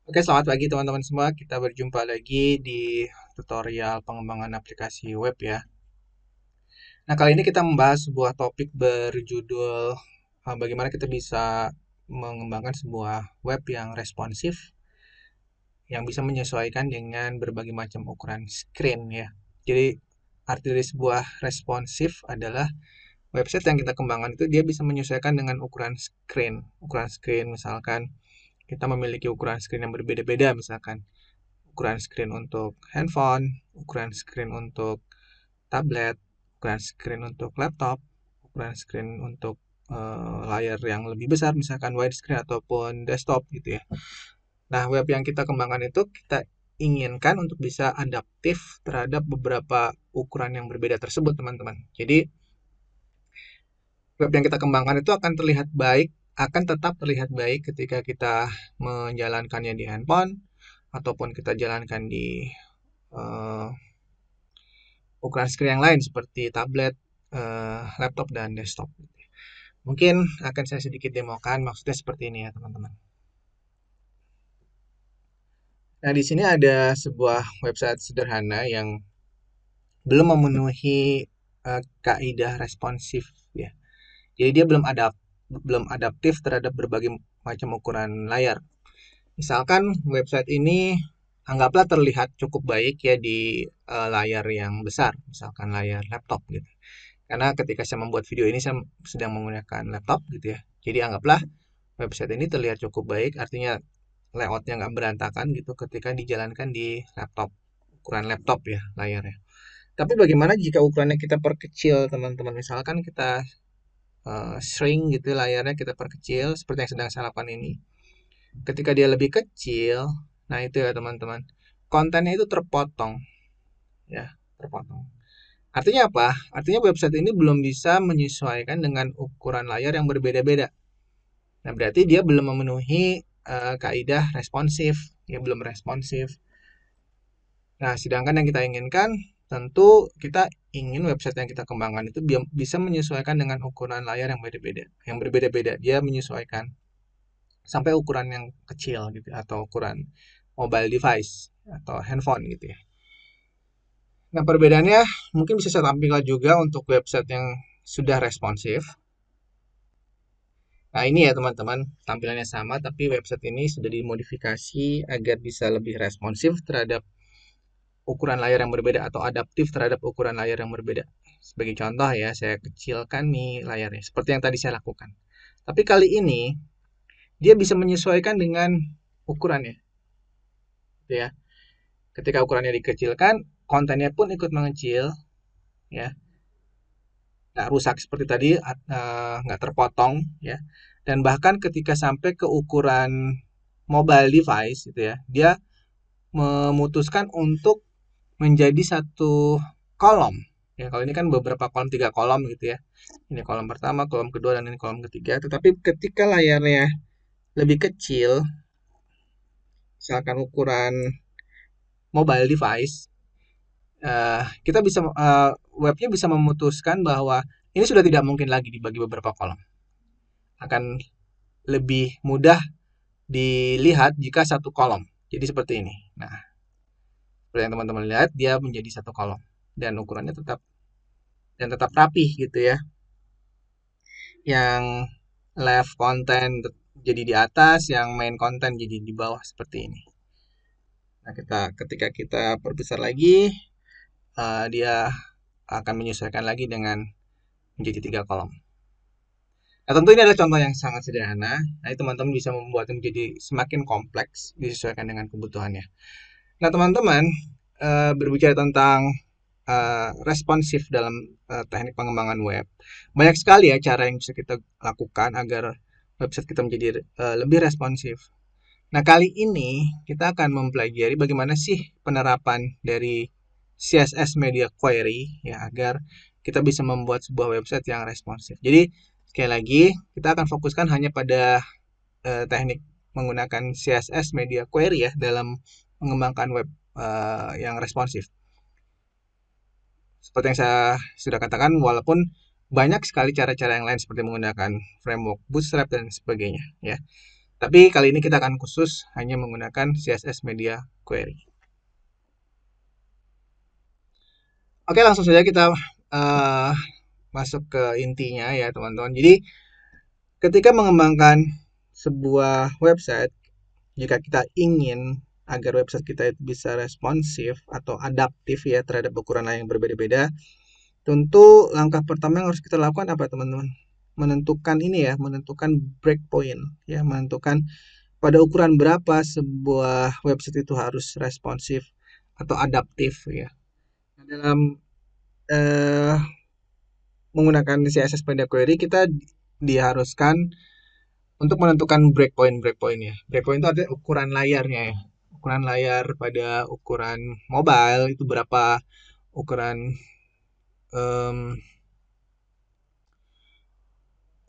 Oke, selamat pagi teman-teman semua. Kita berjumpa lagi di tutorial pengembangan aplikasi web ya. Nah, kali ini kita membahas sebuah topik berjudul bagaimana kita bisa mengembangkan sebuah web yang responsif yang bisa menyesuaikan dengan berbagai macam ukuran screen ya. Jadi, arti dari sebuah responsif adalah website yang kita kembangkan itu dia bisa menyesuaikan dengan ukuran screen. Ukuran screen misalkan kita memiliki ukuran screen yang berbeda-beda misalkan ukuran screen untuk handphone, ukuran screen untuk tablet, ukuran screen untuk laptop, ukuran screen untuk layar yang lebih besar misalkan widescreen ataupun desktop gitu ya. Nah, web yang kita kembangkan itu kita inginkan untuk bisa adaptif terhadap beberapa ukuran yang berbeda tersebut, teman-teman. Jadi, web yang kita kembangkan itu akan tetap terlihat baik ketika kita menjalankannya di handphone ataupun kita jalankan di eh, ukuran screen yang lain seperti tablet, laptop, dan desktop. Mungkin akan saya sedikit demokan, maksudnya seperti ini ya teman-teman. Nah, di sini ada sebuah website sederhana yang belum memenuhi kaidah responsif ya. Jadi dia belum adaptif terhadap berbagai macam ukuran layar. Misalkan website ini anggaplah terlihat cukup baik ya di layar yang besar, misalkan layar laptop gitu. Karena ketika saya membuat video ini saya sedang menggunakan laptop gitu ya. Jadi anggaplah website ini terlihat cukup baik, artinya layoutnya nggak berantakan gitu ketika dijalankan di laptop, ukuran laptop ya layarnya. Tapi bagaimana jika ukurannya kita perkecil teman-teman? Misalkan kita shrink gitu layarnya kita perkecil seperti yang sedang saya lakukan ini. Ketika dia lebih kecil, nah itu ya teman-teman, kontennya itu terpotong ya, terpotong. Artinya apa? Artinya website ini belum bisa menyesuaikan dengan ukuran layar yang berbeda-beda. Nah, berarti dia belum memenuhi kaidah responsif, ya belum responsif. Nah, sedangkan yang kita inginkan tentu kita ingin website yang kita kembangkan itu bisa menyesuaikan dengan ukuran layar yang berbeda-beda. Yang berbeda-beda dia menyesuaikan sampai ukuran yang kecil gitu atau ukuran mobile device atau handphone gitu ya. Nah, perbedaannya mungkin bisa saya tampilkan juga untuk website yang sudah responsif. Nah, ini ya teman-teman, tampilannya sama tapi website ini sudah dimodifikasi agar bisa lebih responsif terhadap ukuran layar yang berbeda atau adaptif terhadap ukuran layar yang berbeda. Sebagai contoh ya, saya kecilkan nih layarnya seperti yang tadi saya lakukan. Tapi kali ini dia bisa menyesuaikan dengan ukurannya, gitu ya. Ketika ukurannya dikecilkan, kontennya pun ikut mengecil, ya, nggak rusak seperti tadi, nggak terpotong, ya. Dan bahkan ketika sampai ke ukuran mobile device, gitu ya, dia memutuskan untuk menjadi satu kolom. Ya, kalau ini kan beberapa kolom, 3 kolom gitu ya. Ini kolom pertama, kolom kedua, dan ini kolom ketiga. Tetapi ketika layarnya lebih kecil, misalkan ukuran mobile device, kita bisa webnya bisa memutuskan bahwa ini sudah tidak mungkin lagi dibagi beberapa kolom. Akan lebih mudah dilihat jika satu kolom. Jadi seperti ini. Nah, seperti yang teman-teman lihat, dia menjadi satu kolom dan ukurannya tetap rapih gitu ya. Yang left content jadi di atas, yang main content jadi di bawah seperti ini. Nah, ketika kita perbesar lagi, dia akan menyesuaikan lagi dengan menjadi 3 kolom. Nah, tentu ini adalah contoh yang sangat sederhana. Nah, teman-teman bisa membuatnya menjadi semakin kompleks disesuaikan dengan kebutuhannya. Nah, teman-teman, berbicara tentang responsif dalam teknik pengembangan web, banyak sekali ya cara yang bisa kita lakukan agar website kita menjadi lebih responsif. Nah, kali ini kita akan mempelajari bagaimana sih penerapan dari CSS Media Query ya agar kita bisa membuat sebuah website yang responsif. Jadi, sekali lagi, kita akan fokuskan hanya pada teknik menggunakan CSS Media Query ya dalam mengembangkan web yang responsif. Seperti yang saya sudah katakan, walaupun banyak sekali cara-cara yang lain seperti menggunakan framework Bootstrap dan sebagainya ya. Tapi kali ini kita akan khusus hanya menggunakan CSS Media Query. Oke, langsung saja kita masuk ke intinya ya teman-teman. Jadi ketika mengembangkan sebuah website, jika kita ingin agar website kita itu bisa responsif atau adaptif ya terhadap ukuran lain yang berbeda-beda, tentu langkah pertama yang harus kita lakukan apa teman-teman? Menentukan ini ya, menentukan breakpoint ya, menentukan pada ukuran berapa sebuah website itu harus responsif atau adaptif ya. Dalam eh, menggunakan CSS Media Query kita diharuskan untuk menentukan breakpoint ya. Breakpoint itu artinya ukuran layarnya ya. Ukuran layar pada ukuran mobile itu berapa, ukuran em,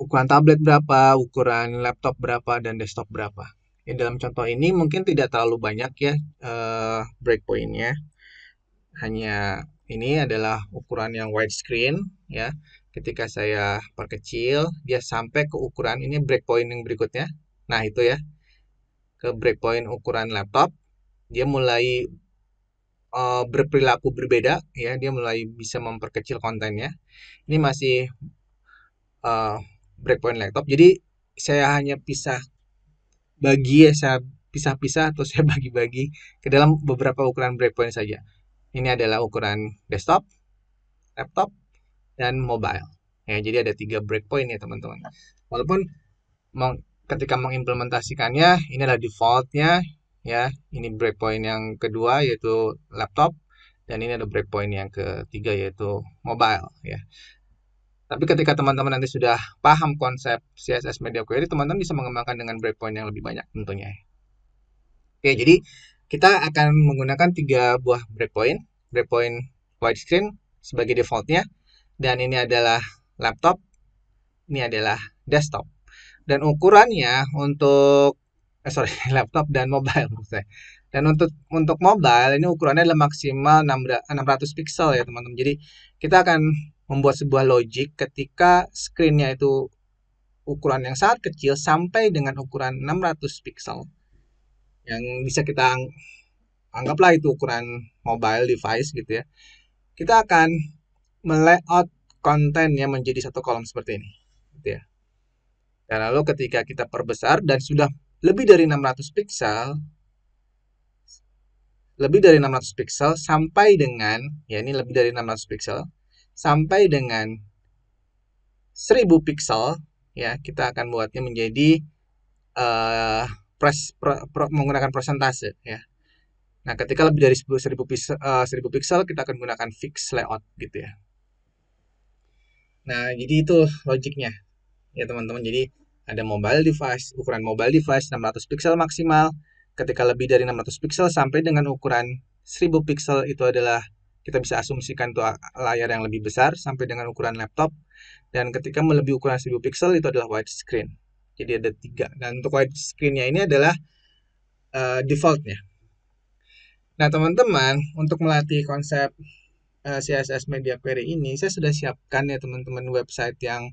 ukuran tablet berapa, ukuran laptop berapa, dan desktop berapa. Ya, dalam contoh ini mungkin tidak terlalu banyak ya breakpointnya. Hanya ini adalah ukuran yang widescreen ya. Ketika saya perkecil, dia sampai ke ukuran ini breakpoint yang berikutnya. Nah, itu ya, ke breakpoint ukuran laptop, dia mulai berperilaku berbeda ya, dia mulai bisa memperkecil kontennya. Ini masih uh, breakpoint laptop. Jadi saya hanya saya pisah-pisah atau saya bagi-bagi ke dalam beberapa ukuran breakpoint saja. Ini adalah ukuran desktop, laptop, dan mobile. Ya, jadi ada 3 breakpoint ya teman-teman. Walaupun ketika mengimplementasikannya, ini adalah defaultnya ya. Ini breakpoint yang kedua yaitu laptop, dan ini ada breakpoint yang ketiga yaitu mobile ya. Tapi ketika teman-teman nanti sudah paham konsep CSS Media Query, teman-teman bisa mengembangkan dengan breakpoint yang lebih banyak tentunya. Oke, jadi kita akan menggunakan 3 buah breakpoint. Breakpoint widescreen sebagai defaultnya, dan ini adalah laptop, ini adalah desktop. Dan ukurannya untuk laptop dan mobile maksudnya. Dan untuk mobile ini ukurannya adalah maksimal 600 pixel ya teman-teman. Jadi kita akan membuat sebuah logic ketika screen-nya itu ukuran yang sangat kecil sampai dengan ukuran 600 pixel. Yang bisa kita anggaplah itu ukuran mobile device gitu ya. Kita akan melayout kontennya menjadi satu kolom seperti ini gitu ya. Dan lalu ketika kita perbesar dan sudah lebih dari 600 pixel, sampai dengan ya ini lebih dari 600 pixel sampai dengan 1000 pixel ya, kita akan buatnya menjadi uh, menggunakan persentase ya. Nah, ketika lebih dari 1000 pixel kita akan gunakan fixed layout gitu ya. Nah, jadi itu logiknya ya teman-teman. Jadi ada mobile device, ukuran mobile device 600 pixel maksimal. Ketika lebih dari 600 pixel sampai dengan ukuran 1000 pixel itu adalah kita bisa asumsikan tuh layar yang lebih besar sampai dengan ukuran laptop. Dan ketika melebihi ukuran 1000 pixel itu adalah widescreen. Jadi ada 3. Dan untuk widescreen-nya ini adalah defaultnya. Nah, teman-teman, untuk melatih konsep CSS Media Query ini, saya sudah siapkan ya teman-teman website yang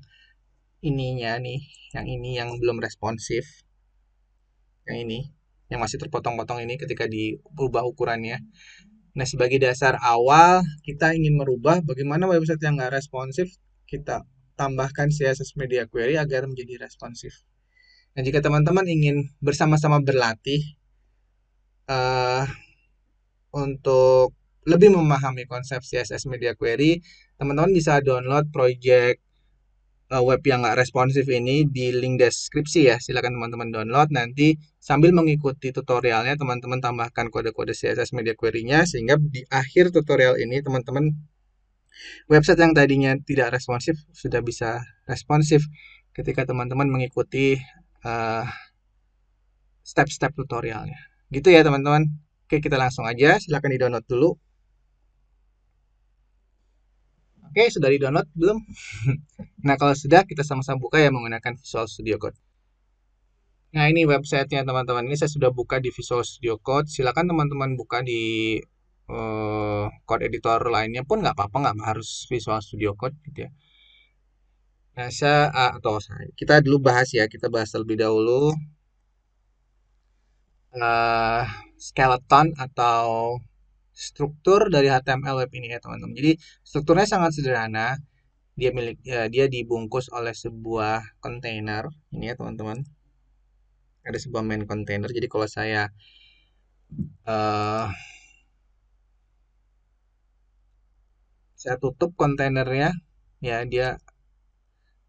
ininya nih, yang belum responsif, yang ini, yang masih terpotong-potong ini ketika diubah ukurannya. Nah, sebagai dasar awal kita ingin merubah bagaimana website yang nggak responsif kita tambahkan CSS Media Query agar menjadi responsif. Nah, jika teman-teman ingin bersama-sama berlatih uh, untuk lebih memahami konsep CSS Media Query, teman-teman bisa download project web yang nggak responsif ini di link deskripsi ya. Silakan teman-teman download, nanti sambil mengikuti tutorialnya teman-teman tambahkan kode-kode CSS Media Query-nya sehingga di akhir tutorial ini teman-teman website yang tadinya tidak responsif sudah bisa responsif ketika teman-teman mengikuti step-step tutorialnya. Gitu ya teman-teman. Oke, kita langsung aja, silakan di-download dulu. Oke, sudah di-download belum? Nah, kalau sudah, kita sama-sama buka ya menggunakan Visual Studio Code. Nah, ini websitenya teman-teman. Ini saya sudah buka di Visual Studio Code. Silakan teman-teman buka di code editor lainnya pun nggak apa-apa, nggak harus Visual Studio Code gitu ya. Nah, kita dulu bahas ya. Kita bahas terlebih dahulu eh, skeleton atau struktur dari HTML web ini ya teman-teman. Jadi strukturnya sangat sederhana. Dia dibungkus oleh sebuah kontainer ini ya teman-teman. Ada sebuah main container. Jadi kalau eh, saya tutup kontainernya, ya dia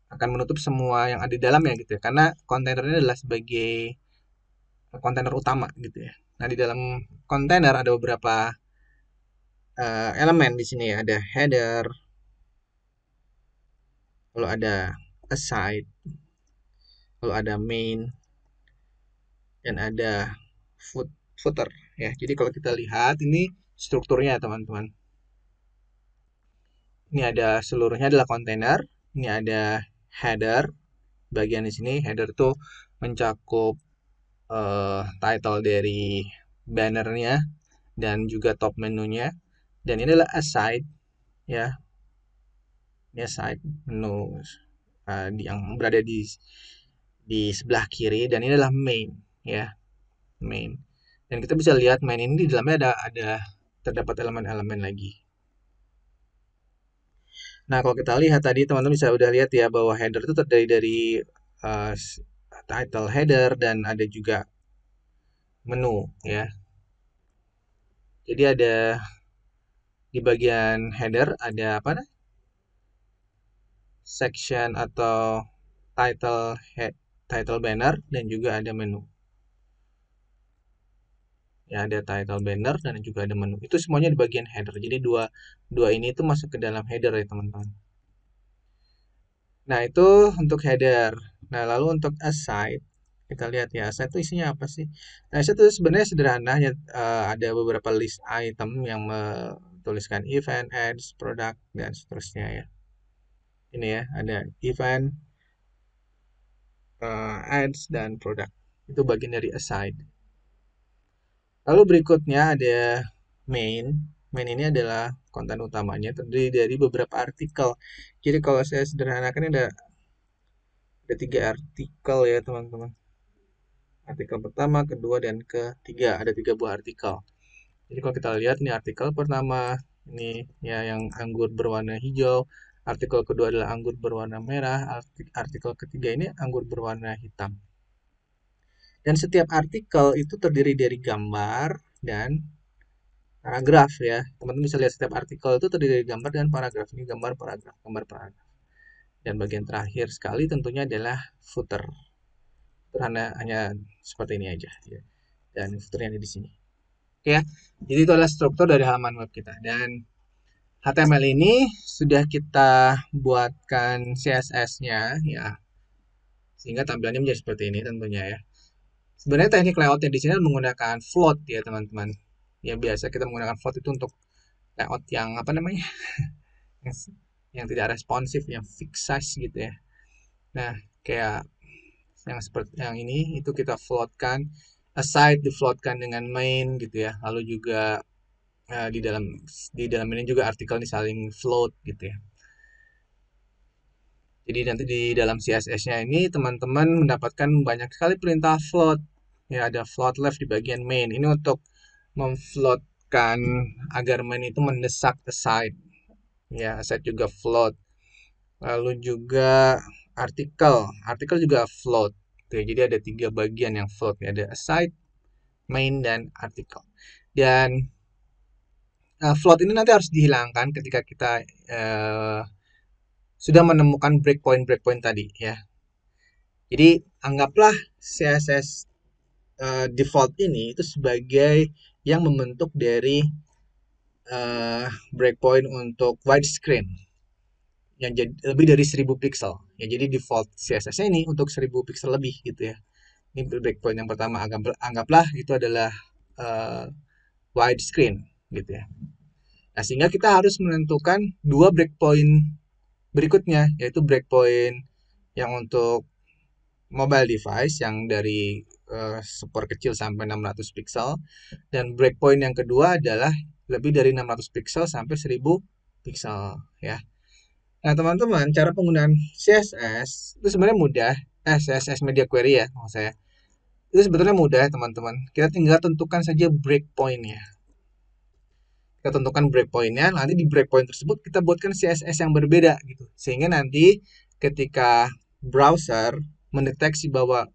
akan menutup semua yang ada di dalamnya gitu ya. Karena kontainernya adalah sebagai kontainer utama gitu ya. Nah, di dalam kontainer ada beberapa elemen di sini ya. Ada header, lalu ada aside, lalu ada main, dan ada footer ya. Jadi kalau kita lihat ini strukturnya teman-teman. Ini ada seluruhnya adalah kontainer. Ini ada header. Bagian di sini header itu mencakup title dari bannernya dan juga top menunya. Dan ini adalah aside ya. Ini aside menu yang berada di sebelah kiri, dan ini adalah main ya, main. Dan kita bisa lihat main ini di dalamnya ada terdapat elemen-elemen lagi. Nah, kalau kita lihat tadi teman-teman bisa udah lihat ya bahwa header itu terdiri dari uh, title header dan ada juga menu ya. Jadi ada di bagian header ada apa nah? Section atau title banner, dan juga ada menu. Ya, ada title banner dan juga ada menu. Itu semuanya di bagian header. Jadi dua ini itu masuk ke dalam header ya teman-teman. Nah, itu untuk header. Nah, lalu untuk aside, kita lihat ya, aside itu isinya apa sih? Nah, aside itu sebenarnya sederhana, ya, ada beberapa list item yang menuliskan event, ads, product, dan seterusnya ya. Ini ya, ada event, ads, dan product. Itu bagian dari aside. Lalu berikutnya ada main. Main ini adalah konten utamanya, terdiri dari beberapa artikel. Jadi kalau saya sederhanakan ada 3 artikel ya teman-teman. Artikel pertama, kedua, dan ketiga. Ada 3 buah artikel. Jadi kalau kita lihat ini artikel pertama, ini ya yang anggur berwarna hijau. Artikel kedua adalah anggur berwarna merah. Artikel ketiga ini anggur berwarna hitam. Dan setiap artikel itu terdiri dari gambar dan paragraf ya. Teman-teman bisa lihat setiap artikel itu terdiri dari gambar dan paragraf. Ini gambar, paragraf, gambar, paragraf. Dan bagian terakhir sekali tentunya adalah footer. Hanya seperti ini aja ya. Dan footernya ada di sini. Oke ya. Jadi itu adalah struktur dari halaman web kita. Dan HTML ini sudah kita buatkan CSS-nya ya, sehingga tampilannya menjadi seperti ini tentunya ya. Sebenarnya teknik layoutnya di sini menggunakan float ya teman-teman. Ya biasa kita menggunakan float itu untuk layout yang apa namanya, yang, yang tidak responsif, yang fixed size gitu ya. Nah, kayak yang seperti yang ini itu kita floatkan, aside di-floatkan dengan main gitu ya. Lalu juga di dalam ini juga artikel ini saling float gitu ya. Jadi nanti di dalam CSS-nya ini teman-teman mendapatkan banyak sekali perintah float. Ya, ada float left di bagian main. Ini untuk memfloatkan agar main itu mendesak aside. Ya, aside juga float. Lalu juga artikel. Artikel juga float. Tuh, jadi ada 3 bagian yang float. Ada aside, main, dan artikel. Dan float ini nanti harus dihilangkan ketika kita sudah menemukan breakpoint tadi ya. Jadi anggaplah CSS default ini itu sebagai yang membentuk dari breakpoint untuk widescreen yang jadi lebih dari 1000 pixel. Ya, jadi default CSS-nya ini untuk 1000 pixel lebih gitu ya. Ini breakpoint yang pertama, anggaplah itu adalah uh, widescreen gitu ya. Nah, sehingga kita harus menentukan 2 breakpoint berikutnya, yaitu breakpoint yang untuk mobile device yang dari super kecil sampai 600 pixel, dan breakpoint yang kedua adalah lebih dari 600 pixel sampai 1000 pixel ya. Nah, teman-teman, cara penggunaan CSS itu sebenarnya mudah. CSS media query ya maksud saya. Itu sebetulnya mudah ya teman-teman. Kita tinggal tentukan saja breakpoint-nya. Kita tentukan breakpoint-nya, nanti di breakpoint tersebut kita buatkan CSS yang berbeda gitu. Sehingga nanti ketika browser mendeteksi bahwa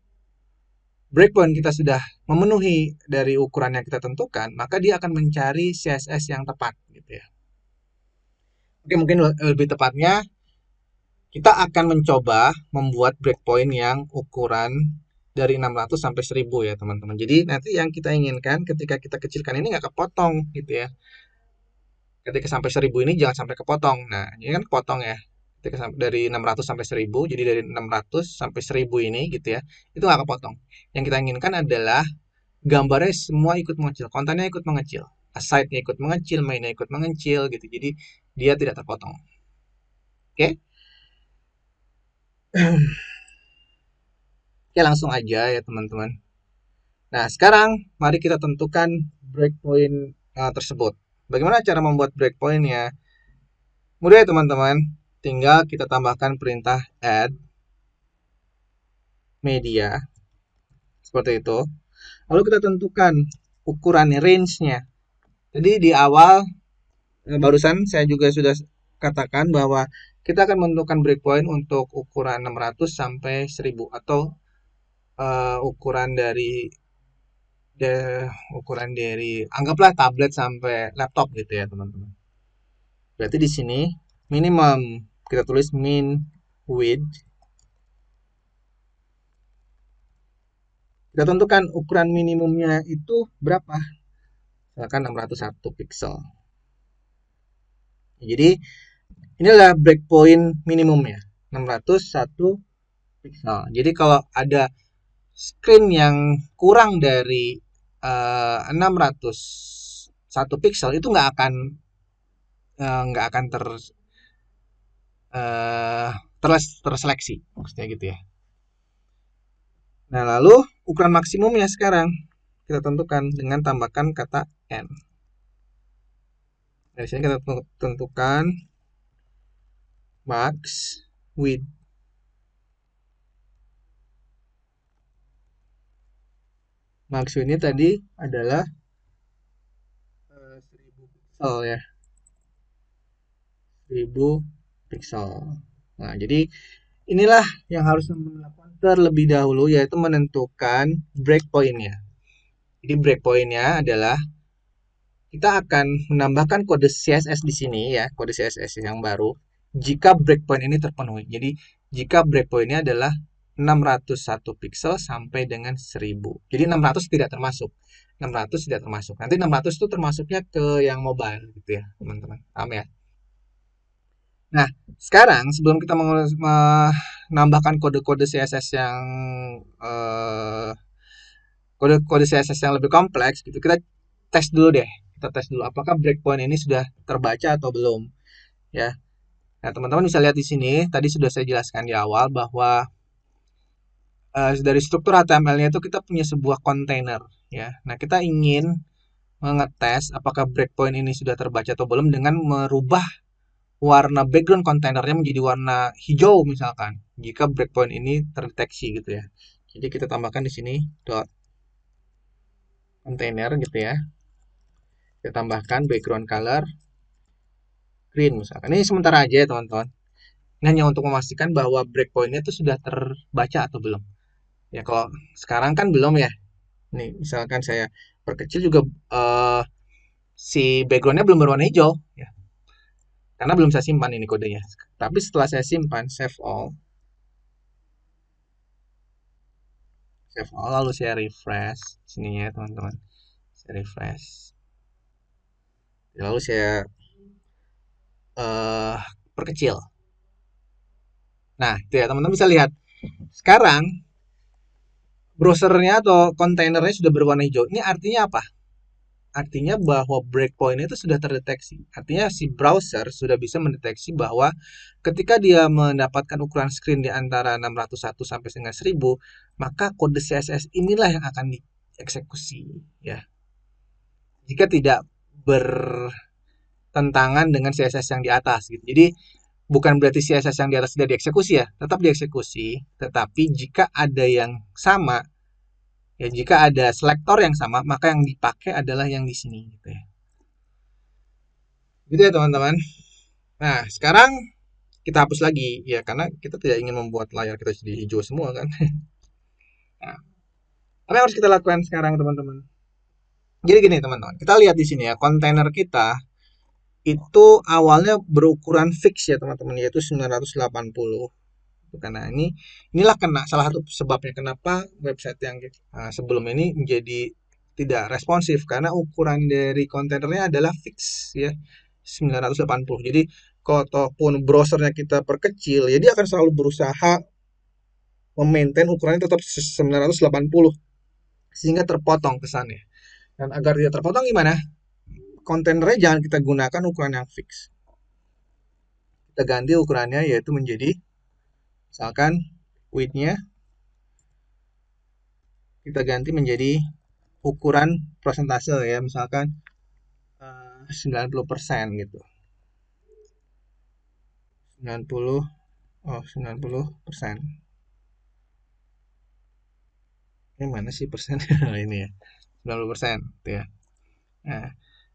breakpoint kita sudah memenuhi dari ukuran yang kita tentukan, maka dia akan mencari CSS yang tepat gitu ya. Oke, mungkin lebih tepatnya kita akan mencoba membuat breakpoint yang ukuran dari 600 sampai 1000 ya teman-teman. Jadi nanti yang kita inginkan ketika kita kecilkan ini nggak kepotong gitu ya. Ketika sampai 1000 ini jangan sampai kepotong. Nah, ini kan kepotong ya. Ketika dari 600 sampai 1000, jadi dari 600 sampai 1000 ini gitu ya. Itu nggak kepotong. Yang kita inginkan adalah gambarnya semua ikut mengecil, kontennya ikut mengecil. Aside-nya ikut mengecil, mainnya ikut mengecil gitu. Jadi dia tidak terpotong. Oke? Oke, langsung aja ya teman-teman. Nah, sekarang mari kita tentukan breakpoint tersebut. Bagaimana cara membuat breakpointnya? Mudah ya teman-teman. Tinggal kita tambahkan perintah add media seperti itu. Lalu kita tentukan ukuran range-nya. Jadi di awal barusan saya juga sudah katakan bahwa kita akan menentukan breakpoint untuk ukuran 600 sampai 1000 atau ukuran dari anggaplah tablet sampai laptop gitu ya teman-teman. Berarti di sini minimum kita tulis min width. Kita tentukan ukuran minimumnya itu berapa? Misalkan 601 pixel. Jadi ini adalah breakpoint minimumnya 601 pixel. Jadi kalau ada screen yang kurang dari 601 pixel itu nggak akan uh, terseleksi maksudnya gitu ya. Nah, lalu ukuran maksimumnya sekarang kita tentukan dengan tambahkan kata n. Dari sini kita tentukan max width. Max width ini tadi adalah 1000 pixel ya. 1000 pixel. Nah, jadi inilah yang harus dilakukan terlebih dahulu, yaitu menentukan breakpoint-nya. Jadi breakpoint-nya adalah kita akan menambahkan kode CSS di sini ya, kode CSS yang baru jika breakpoint ini terpenuhi. Jadi jika breakpoint-nya adalah 601 pixel sampai dengan 1000. Jadi 600 tidak termasuk. 600 tidak termasuk. Nanti 600 itu termasuknya ke yang mobile gitu ya, teman-teman. Paham ya? Nah, sekarang sebelum kita menambahkan kode-kode CSS yang kode-kode CSS yang lebih kompleks gitu, kita tes dulu deh. Kita tes dulu apakah breakpoint ini sudah terbaca atau belum, ya. Nah, teman-teman bisa lihat di sini, tadi sudah saya jelaskan di awal bahwa dari struktur HTML-nya itu kita punya sebuah kontainer, ya. Nah, kita ingin mengetes apakah breakpoint ini sudah terbaca atau belum dengan merubah warna background kontainernya menjadi warna hijau misalkan jika breakpoint ini terdeteksi gitu ya. Jadi kita tambahkan di sini dot container gitu ya. Kita tambahkan background color green misalkan. Ini sementara aja ya teman-teman. Ini hanya untuk memastikan bahwa breakpointnya itu sudah terbaca atau belum. Ya kalau sekarang kan belum ya. Nih misalkan saya perkecil juga si backgroundnya belum berwarna hijau ya. Karena belum saya simpan ini kodenya. Tapi setelah saya simpan, save all, lalu saya refresh sini ya teman-teman. Saya refresh. Lalu saya perkecil. Nah, itu ya teman-teman bisa lihat. Sekarang browsernya atau kontainernya sudah berwarna hijau. Ini artinya apa? Artinya bahwa breakpoint itu sudah terdeteksi. Artinya si browser sudah bisa mendeteksi bahwa ketika dia mendapatkan ukuran screen di antara 601 sampai dengan 1000, maka kode CSS inilah yang akan dieksekusi ya. Jika tidak bertentangan dengan CSS yang di atas gitu. Jadi bukan berarti CSS yang di atas tidak dieksekusi ya, tetap dieksekusi, tetapi jika ada yang sama Ya, jika ada selektor yang sama, maka yang dipakai adalah yang di sini gitu ya. Gitu ya teman-teman. Nah, sekarang kita hapus lagi ya karena kita tidak ingin membuat layar kita jadi hijau semua kan. Nah, apa yang harus kita lakukan sekarang teman-teman? Jadi gini teman-teman, kita lihat di sini ya, kontainer kita itu awalnya berukuran fix ya teman-teman, yaitu 980. Karena inilah salah satu sebabnya kenapa website yang sebelum ini menjadi tidak responsif, karena ukuran dari kontainernya adalah fix ya 980. Jadi kalaupun browsernya kita perkecil, ya dia akan selalu berusaha memaintain ukurannya tetap 980 sehingga terpotong kesannya. Dan agar tidak terpotong gimana? Kontainernya jangan kita gunakan ukuran yang fix. Kita ganti ukurannya yaitu menjadi misalkan width-nya kita ganti menjadi ukuran persentase ya, misalkan 90% gitu. 90% ini mana sih persennya? Ini ya 90% gitu ya.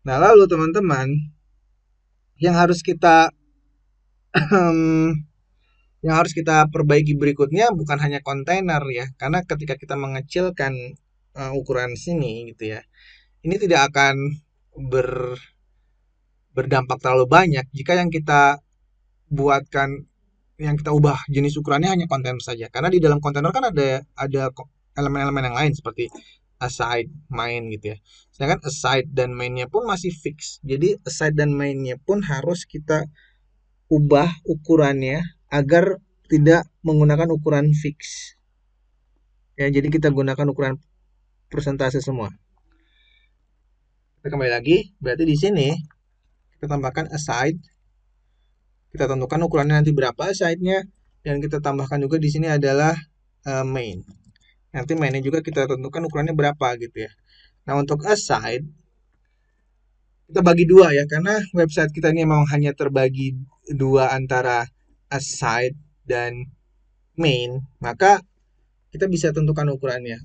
Nah lalu teman-teman yang harus kita yang harus kita perbaiki berikutnya bukan hanya kontainer ya, karena ketika kita mengecilkan ukuran sini gitu ya, ini tidak akan berdampak terlalu banyak jika yang kita buatkan yang kita ubah jenis ukurannya hanya kontainer saja, karena di dalam kontainer kan ada elemen-elemen yang lain seperti aside, main gitu ya. Sedangkan aside dan mainnya pun masih fix, jadi aside dan mainnya pun harus kita ubah ukurannya agar tidak menggunakan ukuran fix ya, jadi kita gunakan ukuran persentase semua. Kita kembali lagi, berarti di sini kita tambahkan aside, kita tentukan ukurannya nanti berapa aside-nya, dan kita tambahkan juga di sini adalah main. Nanti mainnya juga kita tentukan ukurannya berapa gitu ya. Nah untuk aside kita bagi dua ya, karena website kita ini memang hanya terbagi dua antara aside dan main, maka kita bisa tentukan ukurannya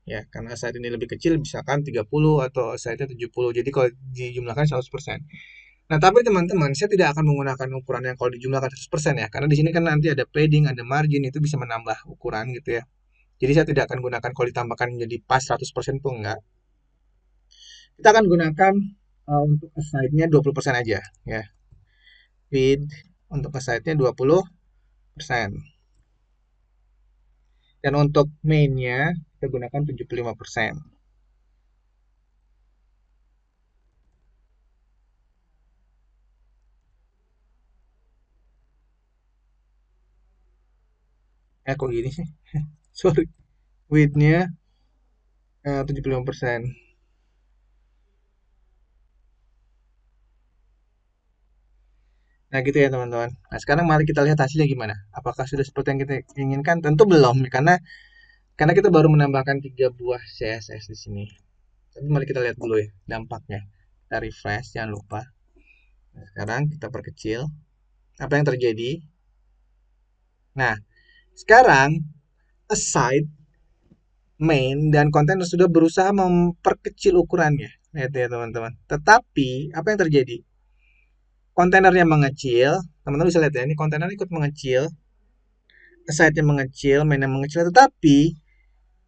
ya, karena aside ini lebih kecil misalkan 30 atau aside-nya 70, jadi kalau dijumlahkan 100%. Nah tapi teman-teman, saya tidak akan menggunakan ukuran yang kalau dijumlahkan 100% ya, karena di sini kan nanti ada padding, ada margin, itu bisa menambah ukuran gitu ya. Jadi saya tidak akan gunakan kalau ditambahkan menjadi pas 100% tuh enggak. Kita akan gunakan untuk aside-nya 20% aja ya. Width untuk aside-nya 20%. Dan untuk main-nya kita gunakan 75%. Kok gini sih? Sorry. Width-nya 75%. Nah gitu ya teman-teman. Nah sekarang mari kita lihat hasilnya gimana. Apakah sudah seperti yang kita inginkan? Tentu belum, karena kita baru menambahkan 3 buah CSS di sini. Tapi mari kita lihat dulu ya dampaknya. Kita refresh, jangan lupa. Nah, sekarang kita perkecil. Apa yang terjadi? Nah, sekarang aside, main, dan konten sudah berusaha memperkecil ukurannya. Lihat ya teman-teman. Tetapi apa yang terjadi? Kontainernya mengecil. Teman-teman bisa lihat ya, ini kontainer ikut mengecil. Aside-nya mengecil, mainnya mengecil. Tetapi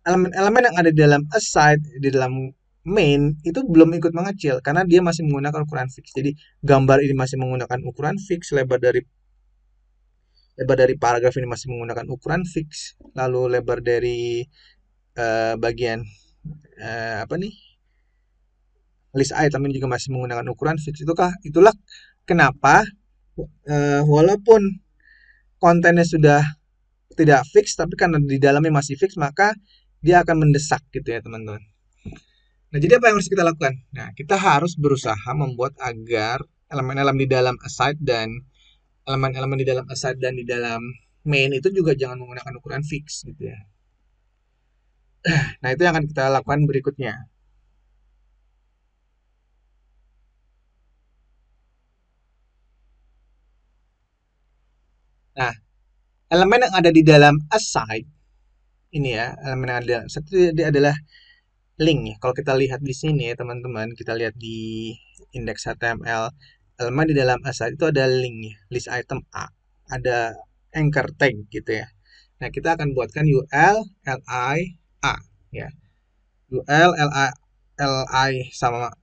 elemen-elemen yang ada di dalam aside, di dalam main itu belum ikut mengecil karena dia masih menggunakan ukuran fix. Jadi gambar ini masih menggunakan ukuran fix, lebar dari paragraf ini masih menggunakan ukuran fix, lalu lebar dari bagian apa nih, list item ini juga masih menggunakan ukuran fix. Itulah kenapa walaupun kontennya sudah tidak fix, tapi karena di dalamnya masih fix, maka dia akan mendesak gitu ya teman-teman. Nah, jadi apa yang harus kita lakukan? Nah, kita harus berusaha membuat agar elemen-elemen di dalam aside dan elemen-elemen di dalam aside dan di dalam main itu juga jangan menggunakan ukuran fix gitu ya. Nah, itu yang akan kita lakukan berikutnya. Nah, elemen yang ada di dalam aside ini ya, elemen yang ada satu dia adalah link ya. Kalau kita lihat di sini ya teman-teman, kita lihat di indeks HTML, elemen di dalam aside itu ada link ya, list item A, ada anchor tag gitu ya. Nah, kita akan buatkan UL li A ya. UL li sama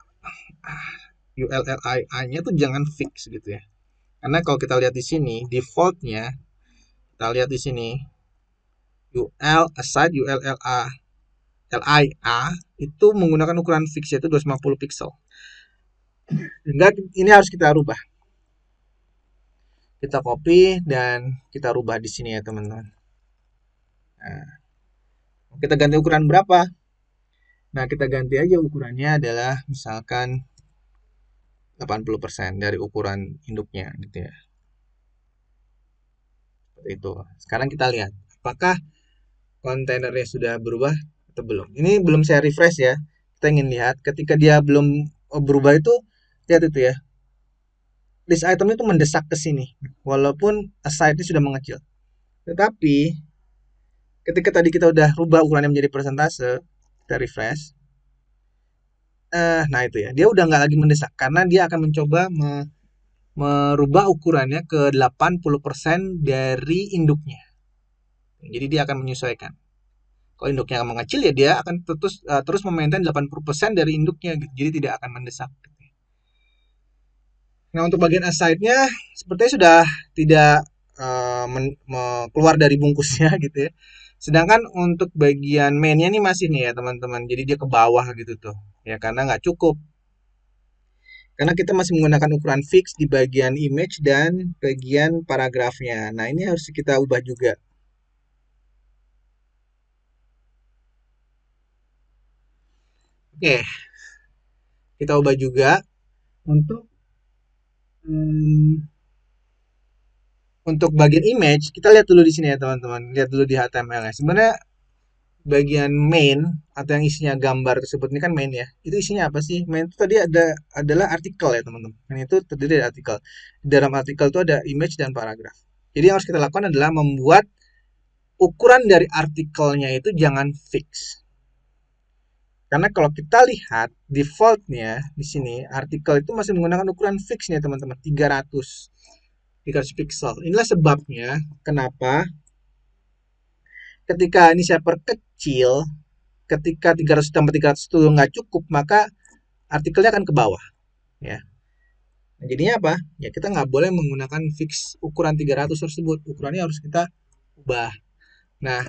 UL li A-nya tuh jangan fix gitu ya. Karena kalau kita lihat di sini, defaultnya kita lihat di sini UL aside li A itu menggunakan ukuran fix yaitu 250 pixel. Sehingga ini harus kita rubah. Kita copy dan kita rubah di sini ya teman-teman. Nah, kita ganti ukuran berapa? Nah, kita ganti aja ukurannya adalah misalkan 80% dari ukuran induknya gitu ya. Seperti itu. Sekarang kita lihat apakah kontainernya sudah berubah atau belum. Ini belum saya refresh ya. Kita ingin lihat ketika dia belum berubah itu, lihat itu ya. List item itu mendesak ke sini walaupun aside-nya sudah mengecil. Tetapi ketika tadi kita udah rubah ukurannya menjadi persentase, kita refresh. Nah itu ya, dia udah nggak lagi mendesak karena dia akan mencoba merubah ukurannya ke 80% dari induknya. Jadi dia akan menyesuaikan. Kalau induknya akan mengecil ya dia akan terus memaintain 80% dari induknya gitu. Jadi tidak akan mendesak. Nah, untuk bagian aside-nya sepertinya sudah tidak keluar dari bungkusnya gitu ya. Sedangkan untuk bagian main-nya ini masih nih ya teman-teman. Jadi dia ke bawah gitu tuh. Ya karena nggak cukup. Karena kita masih menggunakan ukuran fix di bagian image dan bagian paragrafnya. Nah, ini harus kita ubah juga. Oke, kita ubah juga untuk hmm, untuk bagian image. Kita lihat dulu di sini ya teman-teman. Lihat dulu di HTML ya. Sebenarnya bagian main atau yang isinya gambar tersebut ini kan main ya. Itu isinya apa sih? Main itu tadi adalah artikel ya teman-teman. Main itu terdiri dari artikel. Di dalam artikel itu ada image dan paragraf. Jadi yang harus kita lakukan adalah membuat ukuran dari artikelnya itu jangan fix. Karena kalau kita lihat defaultnya di sini artikel itu masih menggunakan ukuran fix nih teman-teman 300 pixel. Inilah sebabnya kenapa ketika ini saya perkecil, ketika 300 tambah 300 itu nggak cukup, maka artikelnya akan ke bawah ya. Nah, jadinya apa? Ya kita nggak boleh menggunakan fix ukuran 300 tersebut. Ukurannya harus kita ubah. Nah,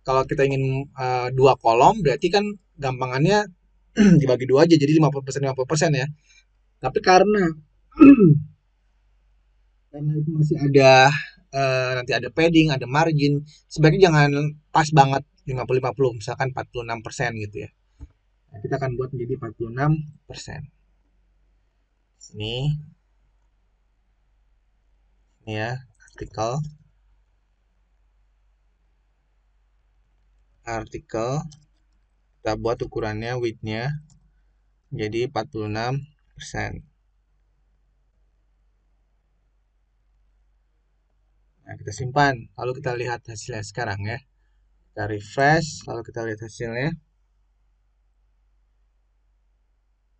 kalau kita ingin dua kolom berarti kan gampangannya dibagi dua aja jadi 50% ya. Tapi karena itu masih ada nanti ada padding, ada margin, sebaiknya jangan pas banget 50-50, misalkan 46% gitu ya. Nah, kita akan buat menjadi 46%. Ini ya, artikel kita buat ukurannya width-nya jadi 46%. Nah, kita simpan, lalu kita lihat hasilnya sekarang ya. Kita refresh, lalu kita lihat hasilnya.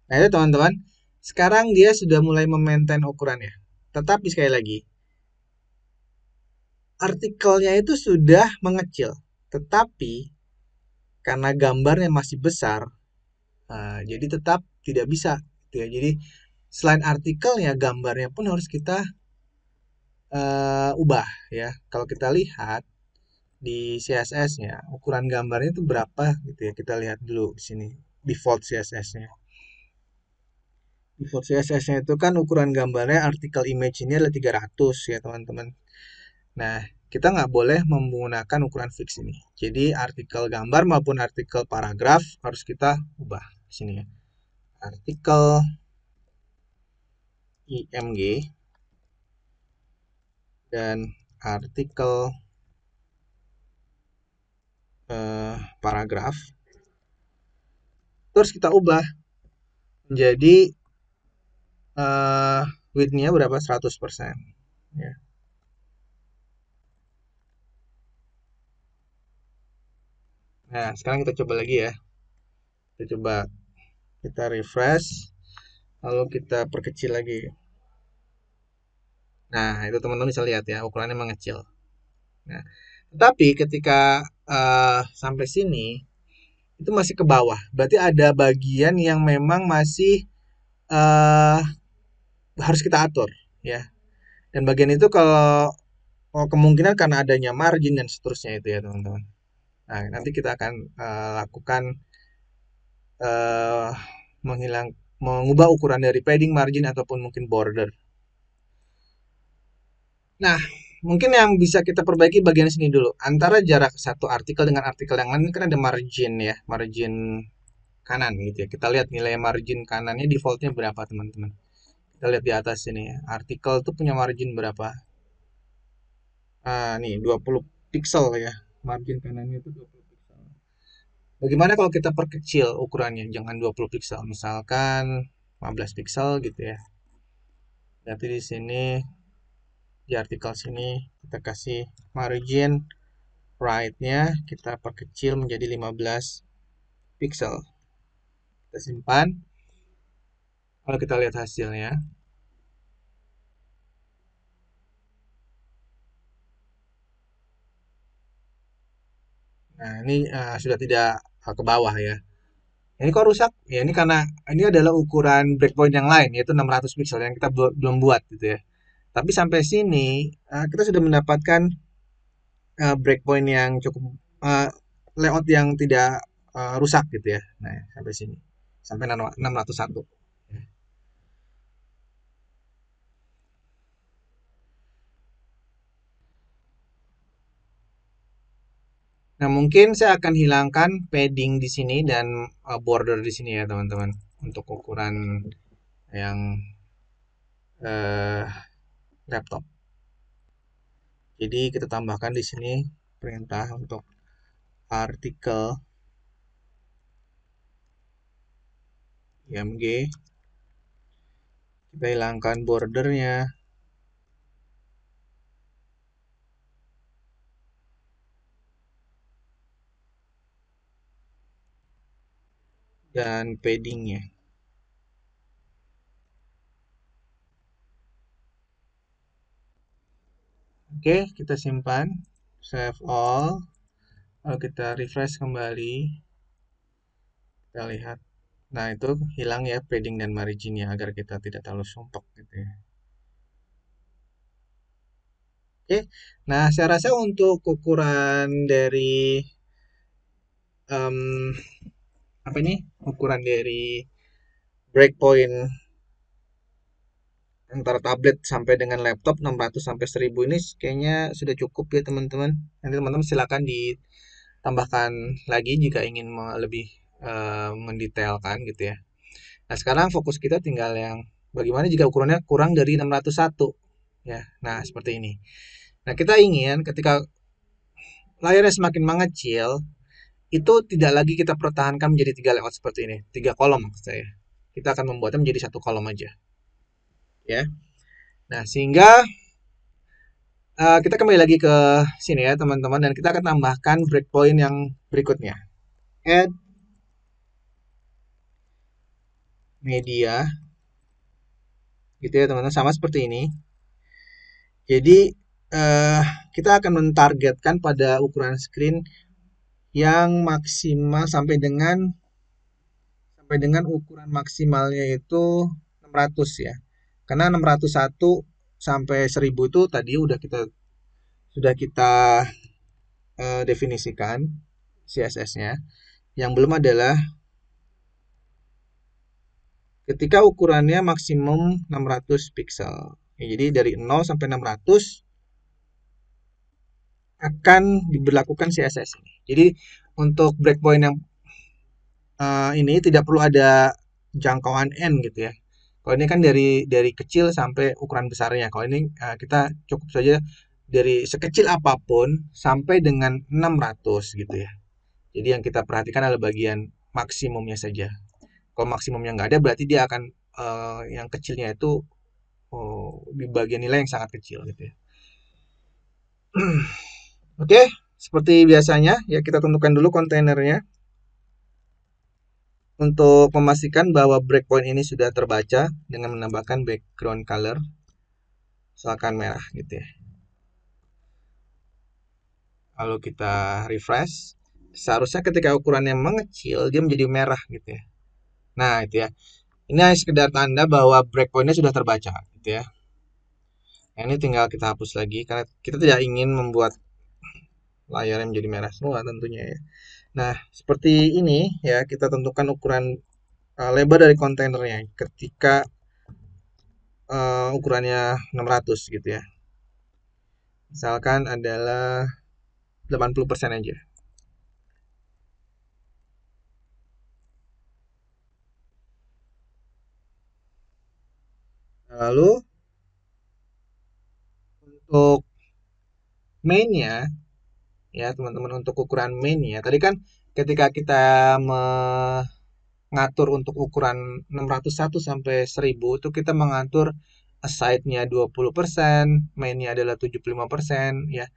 Nah, itu teman-teman. Sekarang dia sudah mulai memaintain ukurannya. Tetapi sekali lagi, artikelnya itu sudah mengecil. Tetapi karena gambarnya masih besar, jadi tetap tidak bisa. Gitu ya. Jadi selain artikelnya, gambarnya pun harus kita ubah ya. Kalau kita lihat di CSS-nya, ukuran gambarnya itu berapa gitu ya. Kita lihat dulu di sini default CSS-nya. Default CSS-nya itu kan ukuran gambarnya artikel image ini adalah 300 ya teman-teman. Nah, kita nggak boleh menggunakan ukuran fix ini. Jadi artikel gambar maupun artikel paragraf harus kita ubah di sini ya. Artikel IMG dan artikel paragraf terus kita ubah menjadi width-nya berapa 100% ya. Nah, sekarang kita coba lagi ya. Kita coba kita refresh, lalu kita perkecil lagi. Nah, itu teman-teman bisa lihat ya, ukurannya mengecil. Nah, tetapi ketika sampai sini itu masih ke bawah. Berarti ada bagian yang memang masih eh, harus kita atur ya. Dan bagian itu kalau kemungkinan karena adanya margin dan seterusnya itu ya teman-teman. Nah, nanti kita akan lakukan eh, mengubah ukuran dari padding, margin ataupun mungkin border. Nah, mungkin yang bisa kita perbaiki bagian sini dulu. Antara jarak satu artikel dengan artikel yang lain kan ada margin ya, margin kanan gitu ya. Kita lihat nilai margin kanannya defaultnya berapa teman-teman. Kita lihat di atas sini ya. Artikel tuh punya margin berapa? Nih 20 pixel ya. Margin kanannya itu 20 pixel. Bagaimana kalau kita perkecil ukurannya? Jangan 20 pixel, misalkan 15 pixel gitu ya. Berarti di sini di artikel sini kita kasih margin right-nya kita perkecil menjadi 15 pixel. Kita simpan. Kalau kita lihat hasilnya, nah ini sudah tidak ke bawah ya. Ini kok rusak? Ya ini karena ini adalah ukuran breakpoint yang lain yaitu 600 pixel yang kita belum buat gitu ya. Tapi sampai sini kita sudah mendapatkan breakpoint yang cukup uh, layout yang tidak rusak gitu ya. Nah, sampai sini. Sampai 601. Nah, mungkin saya akan hilangkan padding di sini dan border di sini ya, teman-teman. Untuk ukuran yang uh, laptop. Jadi kita tambahkan di sini perintah untuk artikel img. Kita hilangkan bordernya dan paddingnya. Oke, kita simpan, save all. Lalu kita refresh kembali, kita lihat. Nah, itu hilang ya padding dan marginnya agar kita tidak terlalu sumpek gitu ya. Oke, nah saya rasa untuk ukuran dari em, apa ini? Ukuran dari breakpoint antara tablet sampai dengan laptop 600 sampai 1000 ini kayaknya sudah cukup ya teman-teman. Nanti teman-teman silakan ditambahkan lagi jika ingin lebih mendetailkan gitu ya. Nah, sekarang fokus kita tinggal yang bagaimana jika ukurannya kurang dari 601 ya. Nah, seperti ini. Nah, kita ingin ketika layarnya semakin mengecil, itu tidak lagi kita pertahankan menjadi tiga layout seperti ini, tiga kolom maksud saya. Kita akan membuatnya menjadi satu kolom aja, ya. Nah, sehingga kita kembali lagi ke sini ya, teman-teman, dan kita akan tambahkan breakpoint yang berikutnya. Add media, gitu ya, teman-teman, sama seperti ini. Jadi kita akan mentargetkan pada ukuran screen yang maksimal sampai dengan ukuran maksimalnya itu 600 ya. Karena 601 sampai 1000 itu tadi sudah kita definisikan CSS-nya. Yang belum adalah ketika ukurannya maksimum 600 pixel. Ya, jadi dari 0 sampai 600 akan diberlakukan CSS ini. Jadi untuk breakpoint yang ini tidak perlu ada jangkauan n gitu ya. Kalau ini kan dari kecil sampai ukuran besarnya. Kalau ini kita cukup saja dari sekecil apapun sampai dengan 600 gitu ya. Jadi yang kita perhatikan adalah bagian maksimumnya saja. Kalau maksimumnya nggak ada berarti dia akan yang kecilnya itu di bagian nilai yang sangat kecil gitu ya. Oke, Seperti biasanya, ya kita tentukan dulu kontainernya untuk memastikan bahwa breakpoint ini sudah terbaca dengan menambahkan background color, misalkan merah gitu ya. Lalu kita refresh. Seharusnya ketika ukurannya mengecil, dia menjadi merah gitu ya. Nah, itu ya. Ini hanya sekedar tanda bahwa breakpointnya sudah terbaca gitu ya. Nah, ini tinggal kita hapus lagi karena kita tidak ingin membuat layar yang menjadi merah semua tentunya ya. Nah, seperti ini ya, kita tentukan ukuran lebar dari kontainernya ketika ukurannya 600 gitu ya. Misalkan adalah 80% aja. Lalu untuk mainnya ya teman-teman, untuk ukuran mainnya tadi kan ketika kita mengatur untuk ukuran 601 sampai 1000 itu kita mengatur aside-nya 20%, mainnya adalah 75% ya.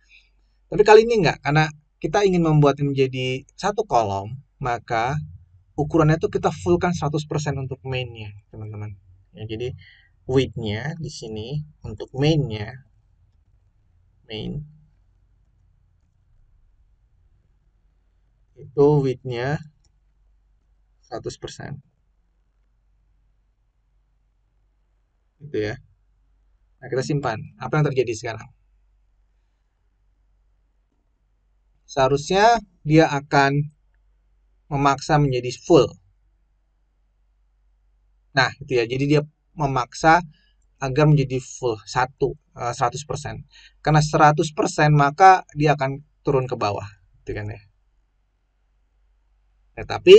Tapi kali ini enggak, karena kita ingin membuat menjadi satu kolom, maka ukurannya itu kita fullkan 100% untuk mainnya, teman-teman. Ya, jadi width-nya di sini untuk mainnya, main itu width-nya 100%. Gitu ya. Nah, kita simpan. Apa yang terjadi sekarang? Seharusnya dia akan memaksa menjadi full. Nah, itu ya. Jadi dia memaksa agar menjadi full 100%. Karena 100% maka dia akan turun ke bawah, gitu kan ya. Nah, tapi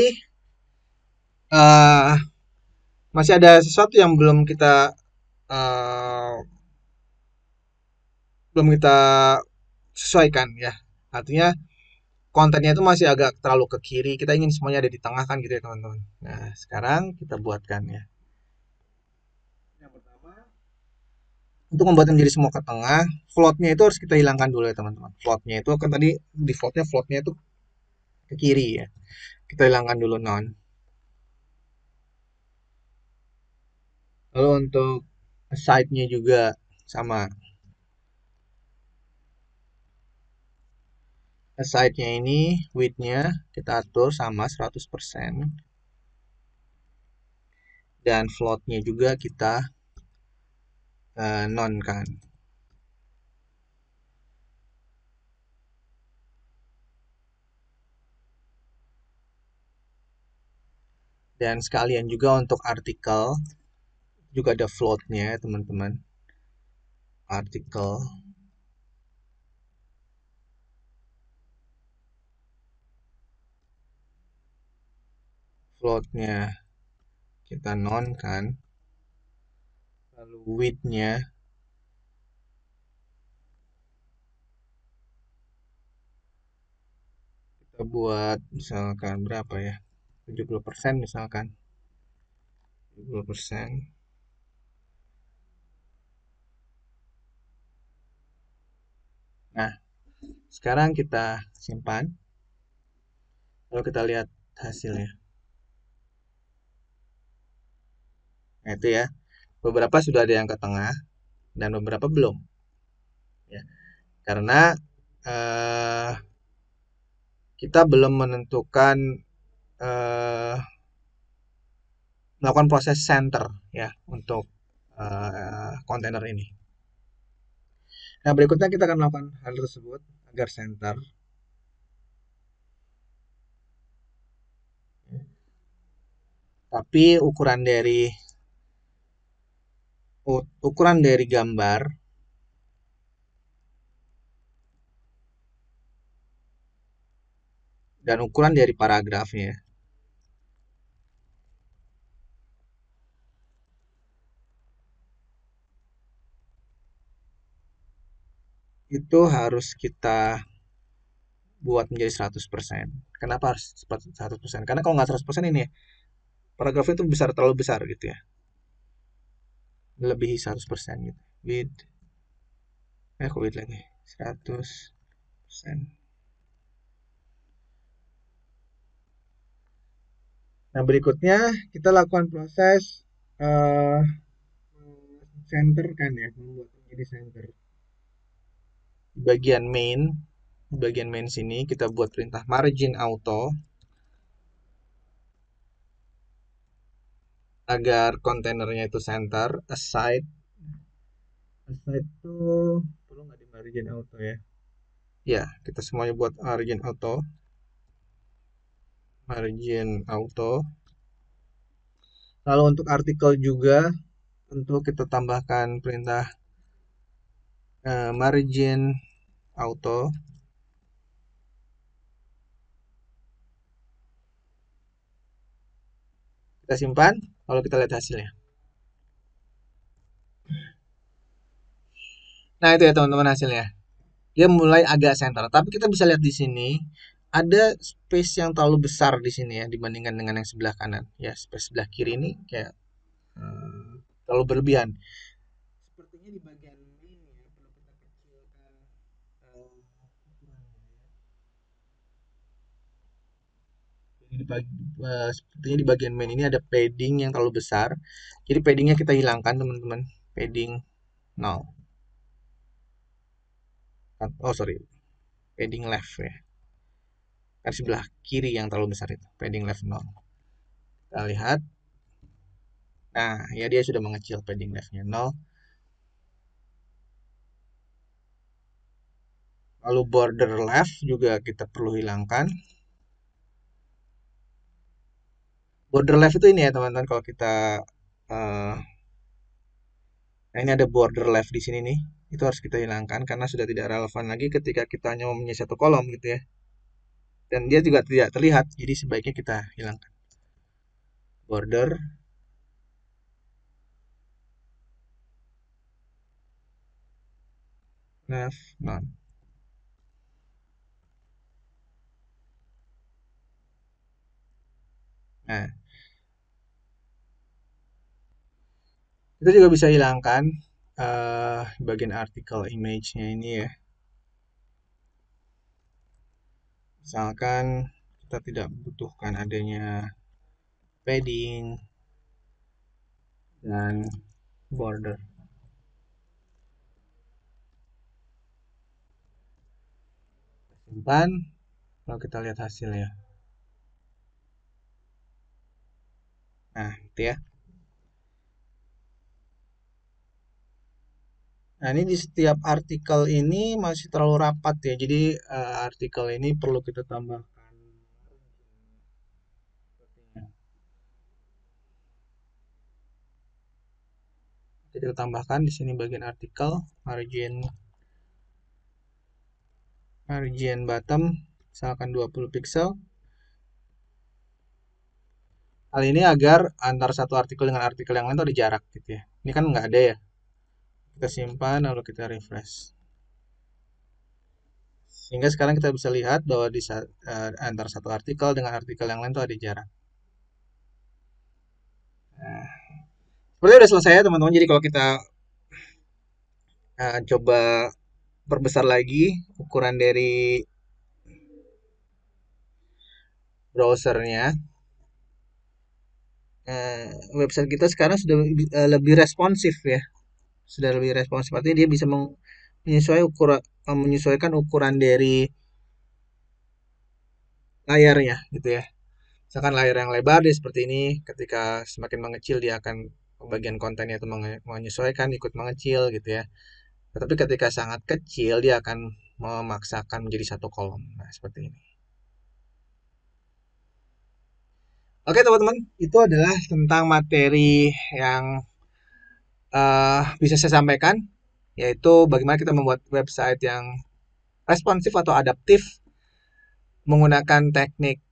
uh, masih ada sesuatu yang uh, belum kita sesuaikan ya. Artinya kontennya itu masih agak terlalu ke kiri. Kita ingin semuanya ada di tengah kan gitu ya teman-teman. Nah, sekarang kita buatkan ya. Yang pertama, untuk membuat menjadi semua ke tengah, floatnya itu harus kita hilangkan dulu ya teman-teman. Floatnya itu kan tadi defaultnya floatnya itu ke kiri ya. Kita hilangkan dulu non. Lalu untuk side-nya juga sama. Side-nya ini width-nya kita atur sama 100%. Dan float-nya juga kita non kan. Dan sekalian juga untuk artikel juga ada float-nya teman-teman. Artikel float-nya kita non kan. Lalu width-nya kita buat misalkan berapa ya, 70% misalkan, 70%. Nah, sekarang kita simpan, lalu kita lihat hasilnya. Nah, itu ya, beberapa sudah ada yang ke tengah dan beberapa belum ya, karena eh, kita belum menentukan melakukan proses center ya untuk kontainer ini. Nah, berikutnya kita akan melakukan hal tersebut agar center. Tapi ukuran dari gambar dan ukuran dari paragrafnya itu harus kita buat menjadi 100%. Kenapa harus 100%? Karena kalau nggak 100% ini ya, paragrafnya itu terlalu besar gitu ya. Lebih 100% gitu. Kok with lagi. 100%. Nah, berikutnya kita lakukan proses eh center kan ya, membuat menjadi center. Di bagian main sini kita buat perintah margin auto agar kontainernya itu center, aside tuh perlu nggak di margin auto ya? Ya, kita semuanya buat margin auto. Lalu untuk artikel juga, untuk kita tambahkan perintah margin auto. Kita simpan, lalu kita lihat hasilnya. Nah, itu ya teman-teman hasilnya. Dia mulai agak center, tapi kita bisa lihat di sini ada space yang terlalu besar di sini ya dibandingkan dengan yang sebelah kanan. Ya, space sebelah kiri ini kayak terlalu berlebihan. Sepertinya di bagian main ya perlu kita kecilkan ukurannya ya. Sepertinya di bagian main ini ada padding yang terlalu besar. Jadi paddingnya kita hilangkan teman-teman. Padding 0. Oh sorry, padding left ya. Kan sebelah kiri yang terlalu besar itu. Padding left 0. Kita lihat. Nah, ya dia sudah mengecil padding leftnya 0. Lalu border left juga kita perlu hilangkan. Border left itu ini ya teman-teman, kalau kita nah ini ada border left di sini nih. Itu harus kita hilangkan karena sudah tidak relevan lagi ketika kita hanya mempunyai satu kolom gitu ya. Dan dia juga tidak terlihat, jadi sebaiknya kita hilangkan. Border left none. Nah, kita juga bisa hilangkan bagian artikel image-nya ini ya. Misalkan kita tidak butuhkan adanya padding dan border. Simpan, lalu kita lihat hasilnya. Nah, itu ya. Nah, ini di setiap artikel ini masih terlalu rapat ya. Jadi artikel ini perlu kita tambahkan. Jadi kita tambahkan di sini bagian artikel margin bottom misalkan 20 pixel. Hal ini agar antar satu artikel dengan artikel yang lain itu ada jarak gitu ya. Ini kan nggak ada ya. Kita simpan lalu kita refresh. Sehingga sekarang kita bisa lihat bahwa di antara satu artikel dengan artikel yang lain itu ada jarak. Nah, seperti udah selesai ya teman-teman. Jadi kalau kita coba perbesar lagi ukuran dari browsernya, website kita sekarang sudah lebih responsif ya. Sudah lebih responsif, artinya dia bisa menyesuaikan ukuran dari layarnya gitu ya. Misalkan layar yang lebar dia seperti ini, ketika semakin mengecil dia akan bagian kontennya itu menyesuaikan ikut mengecil gitu ya. Tetapi ketika sangat kecil dia akan memaksakan menjadi satu kolom. Nah, seperti ini. Oke teman-teman, itu adalah tentang materi yang bisa saya sampaikan, yaitu bagaimana kita membuat website yang responsif atau adaptif menggunakan teknik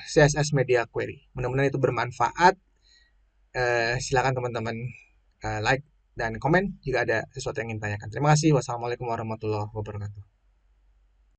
CSS Media Query. Mudah-mudahan itu bermanfaat. Silakan teman-teman like dan komen jika ada sesuatu yang ingin tanyakan. Terima kasih. Wassalamualaikum warahmatullahi wabarakatuh.